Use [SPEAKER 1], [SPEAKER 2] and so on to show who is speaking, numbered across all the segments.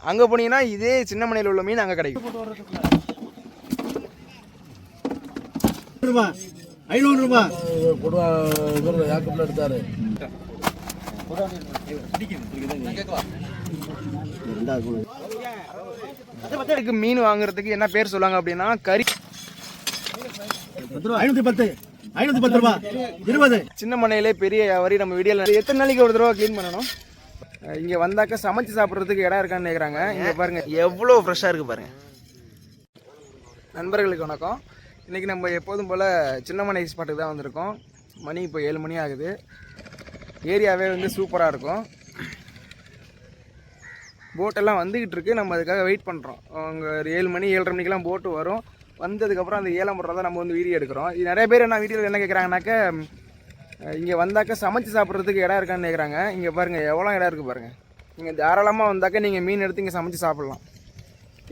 [SPEAKER 1] அங்கே போனீங்கன்னா இதே சின்ன மனையில் உள்ள மீன் அங்கே கிடைக்கும்.
[SPEAKER 2] ₹500
[SPEAKER 3] எடுத்தாரு.
[SPEAKER 1] மீன் வாங்குறதுக்கு என்ன பேர் சொல்லுவாங்க அப்படின்னா கறி.
[SPEAKER 2] ₹510
[SPEAKER 1] சின்ன மனையிலே பெரிய வரி. நம்ம வீடியோவில் எத்தனை நாளைக்கு ஒரு தடவை க்ளீன் பண்ணணும்? இங்கே வந்தாக்க சமைச்சு சாப்பிட்றதுக்கு இடம் இருக்கான்னு கேட்குறாங்க. இங்கே பாருங்கள் எவ்வளோ ஃப்ரெஷ்ஷாக இருக்குது பாருங்கள். நண்பர்களுக்கு வணக்கம். இன்றைக்கி நம்ம எப்போதும் போல் சின்னமனை ஸ்பாட்டுக்கு தான் வந்திருக்கோம். மணி இப்போ 7 மணி ஆகுது. ஏரியாவே வந்து சூப்பராக இருக்கும். போட்டெல்லாம் வந்துக்கிட்டு இருக்குது. நம்ம அதுக்காக வெயிட் பண்ணுறோம். அங்கே ஒரு 7 மணி 7:30 மணிக்கெலாம் போட்டு வரும். வந்ததுக்கப்புறம் அந்த ஏலம் போடுறத நம்ம வந்து வீடியோ எடுக்கிறோம். இது நிறைய பேர் என்ன வீடியோவில் என்ன கேட்குறாங்கனாக்க இங்கே வந்தாக்க சமைச்சு சாப்பிட்றதுக்கு இடம் இருக்கான்னு கேட்குறாங்க. இங்கே பாருங்கள் எவ்வளோ இடம் இருக்குது பாருங்கள். இங்கே தாராளமாக வந்தாக்க நீங்கள் மீன் எடுத்து இங்கே சமைச்சு சாப்பிட்லாம்.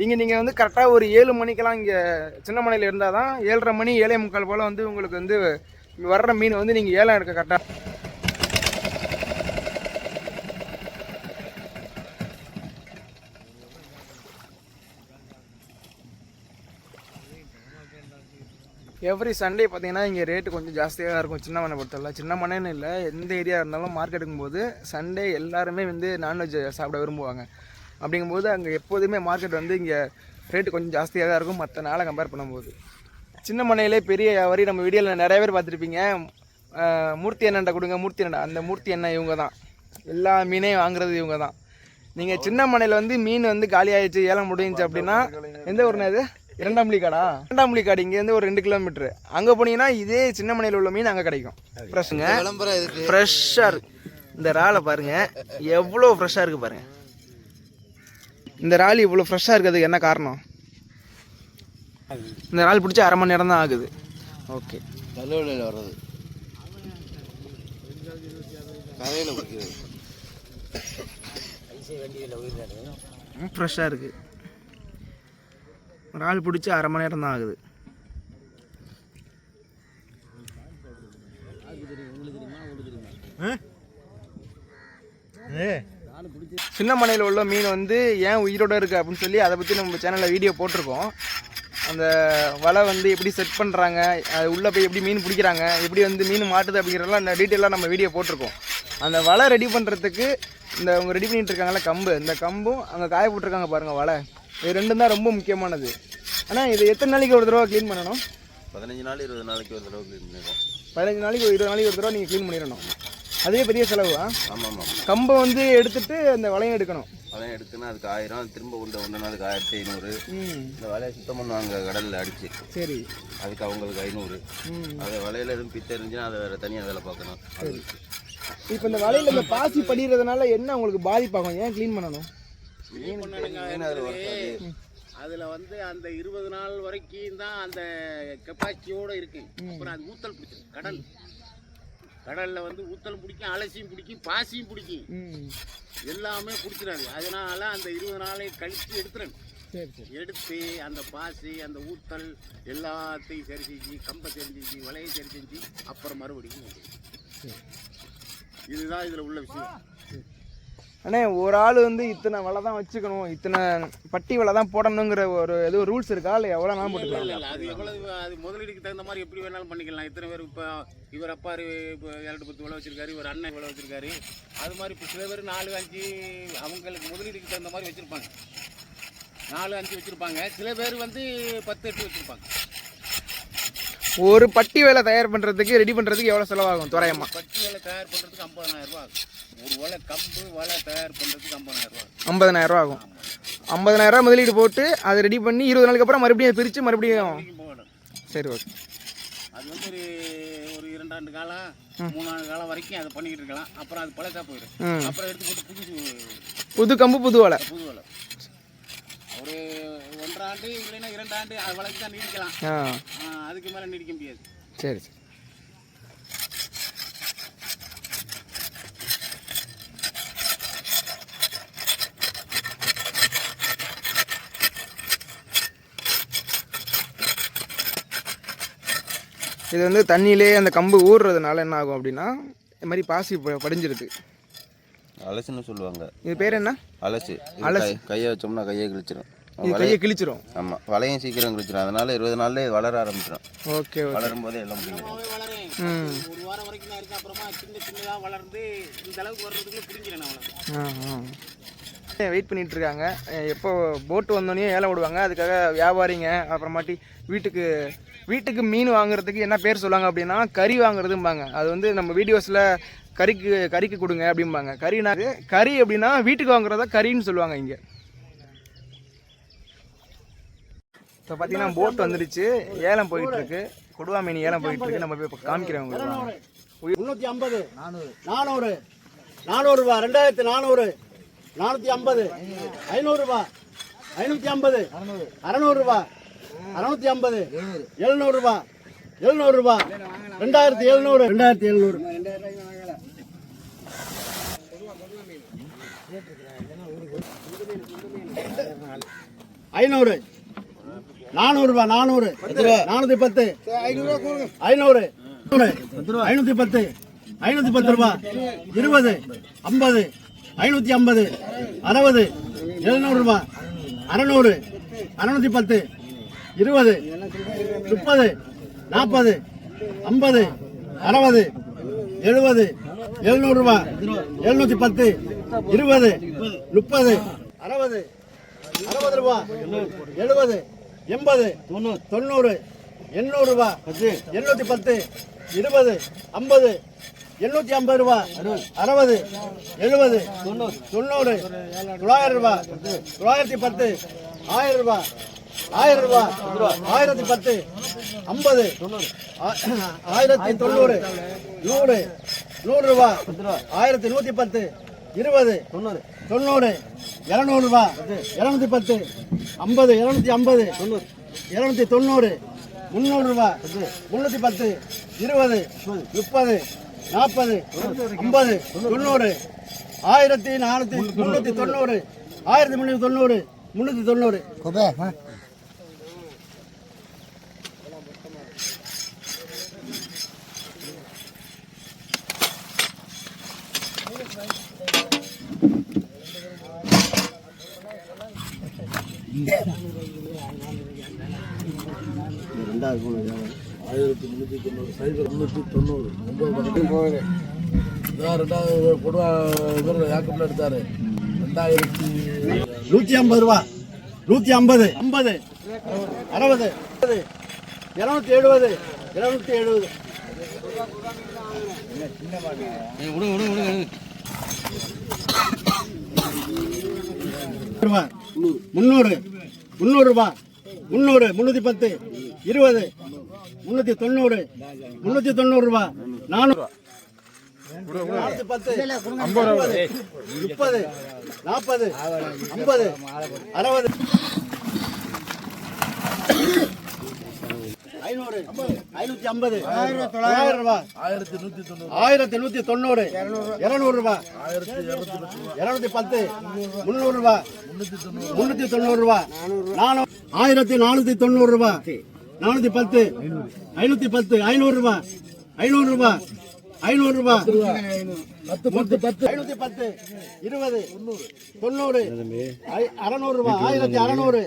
[SPEAKER 1] இங்கே நீங்கள் வந்து கரெக்டாக ஒரு 7 மணிக்கெல்லாம் இங்கே சின்ன மனையில் இருந்தால் தான் 7:30 மணி 7:45 போல் வந்து உங்களுக்கு வந்து வர்ற மீன் வந்து நீங்கள் ஏலம் எடுக்க கரெக்டாக. எவ்ரி சண்டே பார்த்தீங்கன்னா இங்கே ரேட்டு கொஞ்சம் ஜாஸ்தியாக தான் இருக்கும். சின்ன மனை பொறுத்தவரை சின்ன மனைன்னு இல்லை, எந்த ஏரியா இருந்தாலும் மார்க்கெட்டுக்கும் போது சண்டே எல்லாருமே வந்து நான்வெஜ் சாப்பிட விரும்புவாங்க. அப்படிங்கும்போது அங்கே எப்போதுமே மார்க்கெட் வந்து இங்கே ரேட்டு கொஞ்சம் ஜாஸ்தியாக தான் இருக்கும் மற்ற நாளை கம்பேர் பண்ணும்போது. சின்ன மனையிலே பெரிய வரி. நம்ம வீடியோவில் நிறைய பேர் பார்த்துருப்பீங்க. மூர்த்தி எண்ணெய் கொடுங்க, மூர்த்தி எண்ணெய். அந்த மூர்த்தி எண்ணெய் இவங்க தான். எல்லா மீனையும் வாங்குறது இவங்க தான். நீங்கள் சின்ன மனையில் வந்து மீன் வந்து காலி ஆகிடுச்சு, ஏலம் முடிஞ்சிச்சு அப்படின்னா எந்த ஊர்னா இது? இரண்டாம்புலிக்காடா. இரண்டாம்புலிக்காடு இங்கேருந்து ஒரு 2 கிலோமீட்ரு. அங்கே போனீங்கன்னா இதே சின்ன மனையில் உள்ள மீன் அங்கே கிடைக்கும். ஃப்ரெஷ்ஷுங்க, ஃப்ரெஷ்ஷாக இருக்குது. இந்த இறாலை பாருங்கள் எவ்வளோ ஃப்ரெஷ்ஷாக இருக்குது பாருங்கள். இந்த இறால் இவ்வளோ ஃப்ரெஷ்ஷாக இருக்கிறதுக்கு என்ன காரணம்? இந்த இறால் பிடிச்சி 1/2 மணி நேரம் தான் ஆகுது. ஓகே,
[SPEAKER 3] கல்லூரியில் வர்றது கதையில் பிடிக்கிறது
[SPEAKER 1] ஃப்ரெஷ்ஷாக இருக்குது. ஒரு ஆள் பிடிச்சி 1/2 மணி நேரம் தான் ஆகுது. சின்ன மனையில் உள்ள மீன் வந்து ஏன் உயிரோடு இருக்குது அப்படின்னு சொல்லி அதை பற்றி நம்ம சேனலில் வீடியோ போட்டிருக்கோம். அந்த வலை வந்து எப்படி செட் பண்ணுறாங்க, அது உள்ளே போய் எப்படி மீன் பிடிக்கிறாங்க, எப்படி வந்து மீன் மாட்டுது அப்படிங்கிறதெல்லாம் இந்த டீட்டெயிலாக நம்ம வீடியோ போட்டிருக்கோம். அந்த வலை ரெடி பண்ணுறதுக்கு இந்த அவங்க ரெடி பண்ணிகிட்டு இருக்காங்கல்ல கம்பு, இந்த கம்பும் அங்கே காய போட்டிருக்காங்க பாருங்கள் வலை. இது 2 தான் ரொம்ப முக்கியமானது. ஆனால் இது எத்தனை நாளைக்கு ஒரு தடவை க்ளீன் பண்ணணும்?
[SPEAKER 3] 15 நாள் 20 நாளைக்கு ஒரு தடவை க்ளீன் பண்ணிடுவோம்.
[SPEAKER 1] 15 நாளைக்கு 20 நாளைக்கு ஒரு தடவை நீங்கள் க்ளீன் பண்ணிடணும். அதே பெரிய செலவா?
[SPEAKER 3] ஆமாம் ஆமாம்.
[SPEAKER 1] கம்பை வந்து எடுத்துட்டு அந்த வலையும் எடுக்கணும்.
[SPEAKER 3] வலையும் எடுத்துன்னா அதுக்கு 1000, திரும்ப கொண்டு வந்தோன்னா அதுக்கு 1500. இந்த வலையை சுத்தம் பண்ணுவாங்க கடலில் அடிச்சு. சரி, அதுக்கு அவங்களுக்கு 500. அதை வலையில் எதுவும் பித்த இருந்துச்சுன்னா அதை வேறு தனியாக வேலை பார்க்கணும்.
[SPEAKER 1] சரி. இப்போ இந்த வலையில் இந்த பாசி படிகிறதுனால என்ன உங்களுக்கு பாதிப்பாகும்? ஏன் க்ளீன் பண்ணணும்?
[SPEAKER 4] அதில் வந்து அந்த 20 நாள் வரைக்கும் தான் அந்த கெப்பாசிட்டியோடு இருக்கு. அப்புறம் அது ஊத்தல் பிடிச்சிடும். கடலில் வந்து ஊத்தலும் பிடிக்கும், அலசியும் பிடிக்கும், பாசியும் பிடிக்கும், எல்லாமே பிடிச்சிடாது. அதனால அந்த 20 நாளை கழித்து எடுத்துடணும். எடுத்து அந்த பாசி அந்த ஊத்தல் எல்லாத்தையும் சரி செஞ்சு, கம்பை சரி செஞ்சு, வலையை சரி செஞ்சு அப்புறம் மறுபடியும் இதுதான் இதில் உள்ள விஷயம்.
[SPEAKER 1] அண்ணே, ஒரு ஆள் வந்து இத்தனை வலை தான் வச்சுக்கணும், இத்தனை பட்டி வலை தான் போடணுங்கிற ஒரு எதுவும் ரூல்ஸ் இருக்கா? இல்லை எவ்வளோ நாள் போட்டுக்கலாம்?
[SPEAKER 4] இல்லை, அது எவ்வளவு அது முதலீடுக்கு தகுந்த மாதிரி எப்படி வேணாலும் பண்ணிக்கலாம். இத்தனை பேர் இப்போ இவர் அப்பா இப்போ 7-10 வலை வச்சுருக்காரு, இவர் அண்ணன் இவ்வளோ வச்சுருக்காரு. அது மாதிரி இப்போ சில பேர் 4-5 அவங்களுக்கு முதலீடுக்கு தகுந்த மாதிரி வச்சுருப்பாங்க. 4-5 வச்சுருப்பாங்க. சில பேர் வந்து 10-8 வச்சுருப்பாங்க.
[SPEAKER 1] ஒரு பட்டி வேலை தயார் பண்ணுறதுக்கு ரெடி பண்ணுறதுக்கு எவ்வளோ செலவாகும் தோராயமாக?
[SPEAKER 4] பட்டி வேலை தயார் பண்ணுறதுக்கு 50,000 ரூபா ஆகும். ஒரு வலை கம்பு வலை தயார் பண்ணுறதுக்கு 50,000 ரூபா.
[SPEAKER 1] 50,000 ரூபா ஆகும். 50,000 ரூபா முதலீடு போட்டு அதை ரெடி பண்ணி 20 நாளுக்கு அப்புறம் மறுபடியும் பிரித்து மறுபடியும்
[SPEAKER 4] போகணும்.
[SPEAKER 1] சரி, ஓகே.
[SPEAKER 4] அது வந்து ஒரு 2 ஆண்டு காலம் 3 ஆண்டு காலம் வரைக்கும் அதை பண்ணிக்கிட்டு இருக்கலாம். அப்புறம் அது பழசா போயிடும். அப்புறம் எடுத்து போட்டு
[SPEAKER 1] புது கம்பு புது வலை.
[SPEAKER 4] ஒரு 1.5 ஆண்டு இல்லைன்னா 2 ஆண்டு அது வளைக்கு தான் நீடிக்கலாம். அதுக்கு மேலே நீடிக்க முடியாது.
[SPEAKER 1] சரி சரி. இது வந்து தண்ணியிலே அந்த கம்பு ஊறுறதுனால என்ன ஆகும் அப்படின்னா இந்த மாதிரி பாசி படிஞ்சிருது.
[SPEAKER 3] அலசுன்னு சொல்லுவாங்க.
[SPEAKER 1] இது பேர் என்ன?
[SPEAKER 3] அலசு. கையை வச்சோம்னா கையை கிழிச்சிடும்.
[SPEAKER 1] இது கையை கிழிச்சிரும்.
[SPEAKER 3] ஆமாம், வலையும் சீக்கிரம் கிழிச்சிடும். அதனால 20 நாள்லேயே வளர ஆரம்பிச்சிடும்.
[SPEAKER 1] ஓகே.
[SPEAKER 3] வளரும் போதே எல்லாம் பிடிக்கும்.
[SPEAKER 4] ஒரு வாரம் வரைக்கும் தான் இருக்கு. அப்புறமா சின்னதாக வளர்ந்து இந்த அளவுக்கு வர்றதுக்குள்ள பிடிக்கிறேன்.
[SPEAKER 1] வெயிட் பண்ணிட்டு இருக்காங்க. எப்போ போட்டு வந்தோடனே ஏலம் விடுவாங்க. அதுக்காக வியாபாரிங்க அப்புறமாட்டி வீட்டுக்கு மீன் வாங்குறதுக்கு என்ன பேர் சொல்லுவாங்க அப்படின்னா கறி வாங்குறதும்பாங்க. அது வந்து நம்ம வீடியோஸில் கறிக்கு கொடுங்க அப்படிம்பாங்க. கறி அப்படின்னா வீட்டுக்கு வாங்குறதா கறின்னு சொல்லுவாங்க இங்கே. இப்போ பார்த்தீங்கன்னா போட் வந்துடுச்சு, ஏலம் போயிட்டு இருக்கு. கொடுவா மீன் ஏலம் போயிட்டு இருக்கு. நம்ம போய் காமிக்கிறோம்.
[SPEAKER 4] 350, 400, 400 ரூபா, 2400, 450, 500 ரூபா, 550, 600 ரூபா, 650, 700 ரூபா, 700 ரூபா, 2700, 2700, 500, 400 ரூபா, 400, 410, 500, 510, 510 ரூபா, 20, 50, 550, 60, 700 ரூபா, 600, 610, 20, 30, 40, 50, 60, 70, 700 ரூபா, 710, 20, 30, 60, 60 ரூபா, 70, 80, 90, 800 ரூபா, 810, 20, 50, 850 ரூபா, 60, 70, 90, 900 ரூபா, 910, 1000 ரூபா, 1000 ரூபா, 1010, 50, 1090, 100, 100 ரூபா, 1110, 20, 90, 200 ரூபா, 210, 50, 250, 290, 300 ரூபா, 310, 20, 30, 40, 50, 90, 1490, 1390, 390. எடுத்தாரு 150 ரூபா, 150, 50, 60, 270, 270, 300, 300 ரூபா, 300, 310, 20, 390, 390 ரூபா, 400, 410, 50, 30, 40, 50, 60, 500, 550, 900 ரூபா, 1190, 200 ரூபா, 210, 300 ரூபா, 390 ரூபா, 1490 ரூபா, 410, 510, 500 ரூபா, 500 ரூபா, 500 ரூபா, 510, 20, 90, 600 ரூபா, 1600,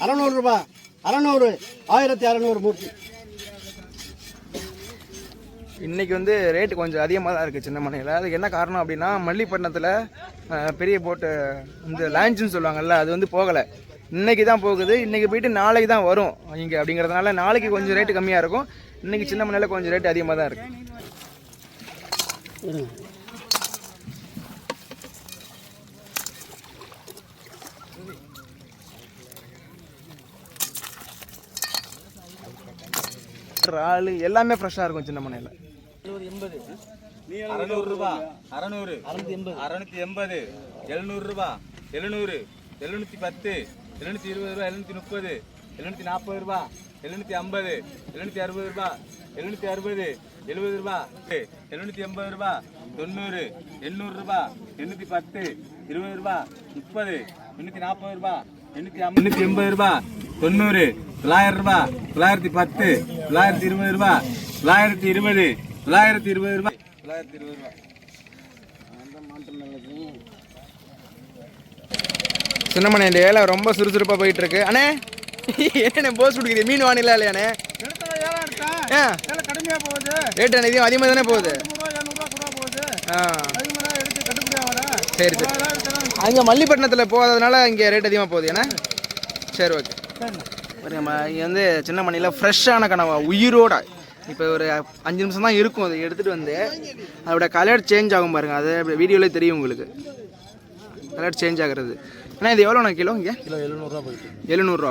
[SPEAKER 4] 600 ரூபா, 600, 1600 மூர்த்தி.
[SPEAKER 1] இன்றைக்கி வந்து ரேட்டு கொஞ்சம் அதிகமாக தான் இருக்குது சின்ன மனையில். அதுக்கு என்ன காரணம் அப்படின்னா மல்லிப்பட்டினத்தில் பெரிய போட்டு இந்த லான்ச்சுன்னு சொல்லுவாங்கல்ல, அது வந்து போகலை. இன்றைக்கி தான் போகுது. இன்றைக்கி போயிட்டு நாளைக்கு தான் வரும் இங்கே. அப்படிங்கிறதுனால நாளைக்கு கொஞ்சம் ரேட்டு கம்மியாக இருக்கும். இன்றைக்கி சின்ன மனையில் கொஞ்சம் ரேட்டு அதிகமாக தான் இருக்குது. இறால் எல்லாமே ஃப்ரெஷ்ஷாக இருக்கும் சின்ன மனையில்.
[SPEAKER 2] 600 ரூபா, 600, 680, 700 ரூபா, 700, 710, 720 ரூபா, 730, 740 ரூபா, 750, 760 ரூபா, 760, 70 ரூபா, 780 ரூபா, 90, 800 ரூபா, 810, 20 ரூபா, 30, 840 ரூபா, 880 ரூபா, 90, 900 ரூபா, 910, 920 ரூபா, 920, 920 ரூபா, 920 ரூபா.
[SPEAKER 1] சின்னமணி இந்த ஏழை ரொம்ப சுறுசுறுப்பாக போயிட்டு இருக்கு. அண்ணே என்ன போஸ் கொடுக்குறீங்க? மீன் வானிலை இல்லையாண்ணே? ஆ
[SPEAKER 5] கடுமையாக போகுது.
[SPEAKER 1] ரேட் என்ன இதையும் அதிகமாக தானே போகுது? ஆ சரி சரி. அங்கே மல்லிப்பட்டினத்தில் போகாததுனால இங்கே ரேட் அதிகமாக போகுது ஏன்னா. சரி ஓகே. பாருங்கம்மா இங்கே வந்து சின்ன மணியில் ஃப்ரெஷ்ஷான கனவா உயிரோட இப்போ ஒரு 5 நிமிஷம் தான் இருக்கும். அதை எடுத்துகிட்டு வந்து அதோட கலர் சேஞ்ச் ஆகும் பாருங்கள். அது வீடியோவிலே தெரியும் உங்களுக்கு கலர் சேஞ்ச் ஆகிறது. ஆனால் இது எவ்வளோண்ணா கிலோ? இங்கே
[SPEAKER 5] கிலோ 700 போயிட்டு.
[SPEAKER 1] 700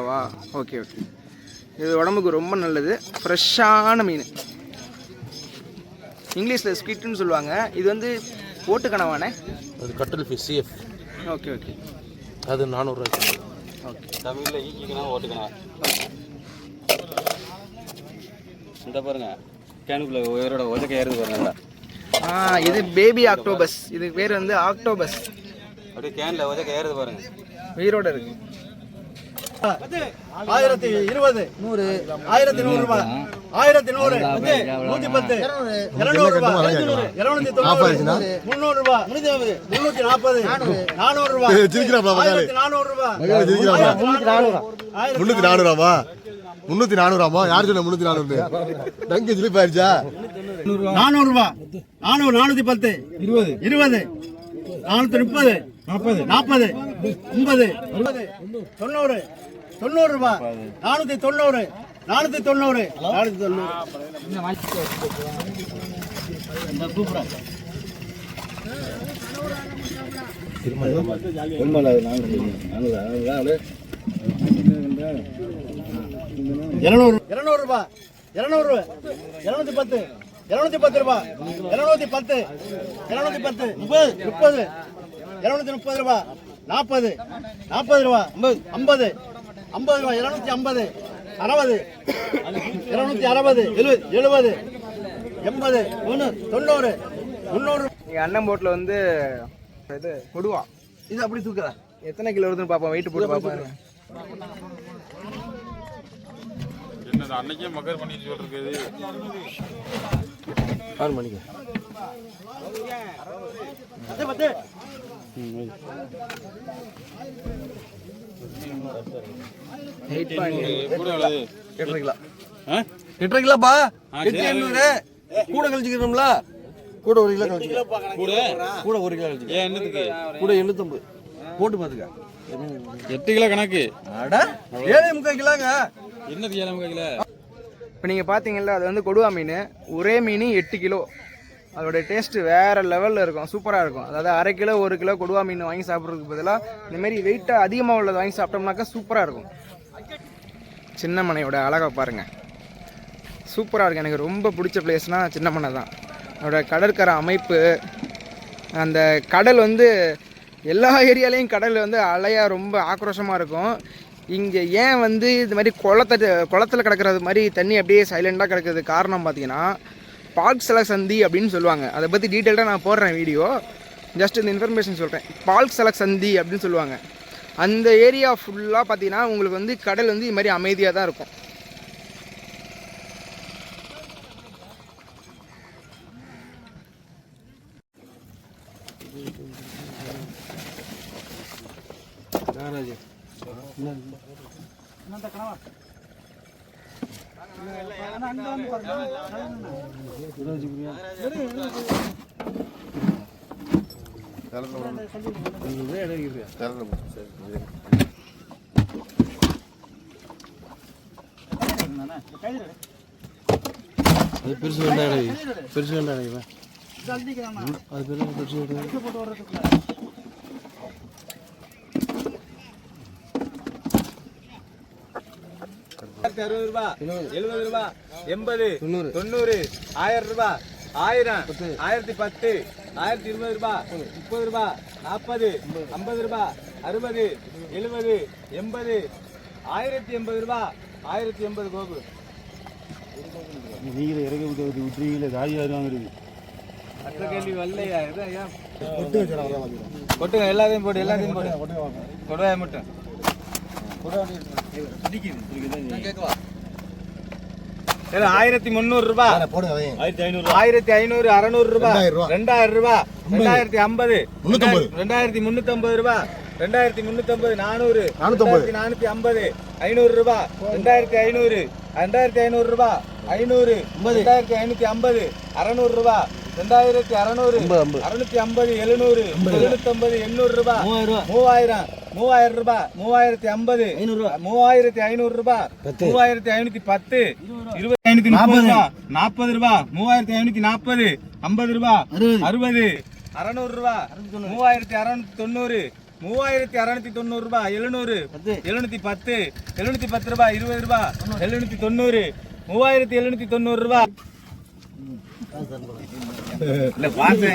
[SPEAKER 1] ஓகே ஓகே. இது உடம்புக்கு ரொம்ப நல்லது. ஃப்ரெஷ்ஷான மீன். இங்கிலீஷில் ஸ்கிட்னு சொல்லுவாங்க. இது வந்து ஓட்டு கனவானே?
[SPEAKER 5] அது கட்டல் ஃபிஷ் CF.
[SPEAKER 1] Okay okay.
[SPEAKER 5] அது 400 ரூபாய்.
[SPEAKER 1] ஓகே.
[SPEAKER 2] தமிழில் ஈக்கிக்கணும் ஓட்டுக்கணும். இந்த பாருங்க கேனுக்குள்ள உயரோட உதக்க ஏறுது பாருங்க.
[SPEAKER 1] இது பேபி ஆக்டோபஸ். இது பேர் வந்து ஆக்டோபஸ்.
[SPEAKER 2] அப்படியே கேனில் உதக்க ஏறுது பாருங்க.
[SPEAKER 1] உயிரோட இருக்கு.
[SPEAKER 5] 1020 100 1100 ரூபாய் 1100 110 200 ரூபாய் 290 300 ரூபாய் 340 400 ரூபாய் சிரிக்கிறாப்ல மகாலே 400 ரூபாய் மகாலே சிரிக்கிறாப்ல 340 ரூபாய் 340 ரூபாய் யார் சொன்ன 340 டங்கு ஜிலி பாரிச்சா 400 ரூபாய் 410 20 430 40 50 90 90 ரூபாய் 490 200 ரூபாய் 210 ரூபாய் 210 30 230 ரூபாய் 40 ரூபாய் 50 ரூபாய் 250 60 260 70 80 90 300.
[SPEAKER 1] எங்கள் அண்ணன் போட்டில் வந்து இது கொடுவா.
[SPEAKER 5] இது அப்படி தூக்குறா
[SPEAKER 1] எத்தனை கிலோ வருதுன்னு பார்ப்போம். வெயிட் போட்டு பார்ப்போம்.
[SPEAKER 2] என்னது அன்னைக்கே மக்கர் பண்ணிட்டு சொல்றது.
[SPEAKER 5] 6 மணிக்கு கிலோப்பா 800 கூட கழிச்சுக்கிறோம்ல. கூட 1 கிலோ கழிச்சு கூட 1 கிலோ கழிச்சு
[SPEAKER 2] என்னத்துக்கு
[SPEAKER 5] கூட 850 போட்டு பாத்துக்க.
[SPEAKER 2] 8 கிலோ கணக்கு.
[SPEAKER 5] அட 7.3 கிலோங்க.
[SPEAKER 2] என்னது 7.3 கிலோ?
[SPEAKER 1] இப்போ நீங்கள் பார்த்தீங்கல்ல அது வந்து கொடுவா மீன். ஒரே மீன் 8 கிலோ. அதோட டேஸ்ட்டு வேறு லெவலில் இருக்கும். சூப்பராக இருக்கும். அதாவது 1/2 கிலோ 1 கிலோ கொடுவா மீன் வாங்கி சாப்பிட்றதுக்கு பதிலாக இந்தமாரி வெயிட்டாக அதிகமாக உள்ளது வாங்கி சாப்பிட்டோம்னாக்கா சூப்பராக இருக்கும். சின்னமனையோட அழகை பாருங்கள். சூப்பராக இருக்கும். எனக்கு ரொம்ப பிடிச்ச பிளேஸ்னால் சின்னமனை தான். அதோட கடற்கரை அமைப்பு, அந்த கடல் வந்து எல்லா ஏரியாலேயும் கடல் வந்து அலையாக ரொம்ப ஆக்ரோஷமாக இருக்கும். இங்கே ஏன் வந்து இது மாதிரி குளத்தில் கிடக்கிறது மாதிரி தண்ணி அப்படியே சைலண்டாக கிடக்கிறது காரணம் பார்த்தீங்கன்னா பால்க்சல சந்தி அப்படின்னு சொல்லுவாங்க. அதை பற்றி டீட்டெயில்டாக நான் போடுறேன் வீடியோ. ஜஸ்ட் இந்த இன்ஃபர்மேஷன் சொல்கிறேன். பால்க்சல சந்தி அப்படின்னு சொல்லுவாங்க. அந்த ஏரியா ஃபுல்லாக பார்த்தீங்கன்னா உங்களுக்கு வந்து கடல் வந்து இது மாதிரி அமைதியாக தான் இருக்கும்.
[SPEAKER 5] அது பெருசு வேண்டாம். பெருசு வேண்டாம். அது பெருசு வேண்டாம்.
[SPEAKER 2] 60 ரூபாய் 70 ரூபாய் 80 90 1000 ரூபாய் 1000 1010 1020 ரூபாய் 30 ரூபாய் 40 50 ரூபாய் 60 70 80 1080 ரூபாய் 1080 கோபு.
[SPEAKER 5] நீங்க இறங்க விட்டுறீங்களே காய் வாங்குறது.
[SPEAKER 2] மற்ற கேள்வி வரலையா? கொட்டுங்க எல்லாத்தையும் போடு கொடுவாய மட்டும். 1300 ரூபாய் 1500 600 ரூபாய் 2000 ரூபாய் 2050 2350 ரூபாய்
[SPEAKER 6] 2350 400 450 500 ரூபாய் 2500 2500 ரூபாய் 500 2550 600 ரூபாய் 2600 650 700 750 800 ரூபாய் 3000 ரூபாய் 3050 3500 ரூபாய் 3510 2540 40 ரூபாய் 3540 50 ரூபாய் 60 600 ரூபாய் 3690 3690 ரூபாய் 700 710 710 ரூபாய் 20 ரூபாய் 790 3790 ரூபாய் இல்ல பாத்து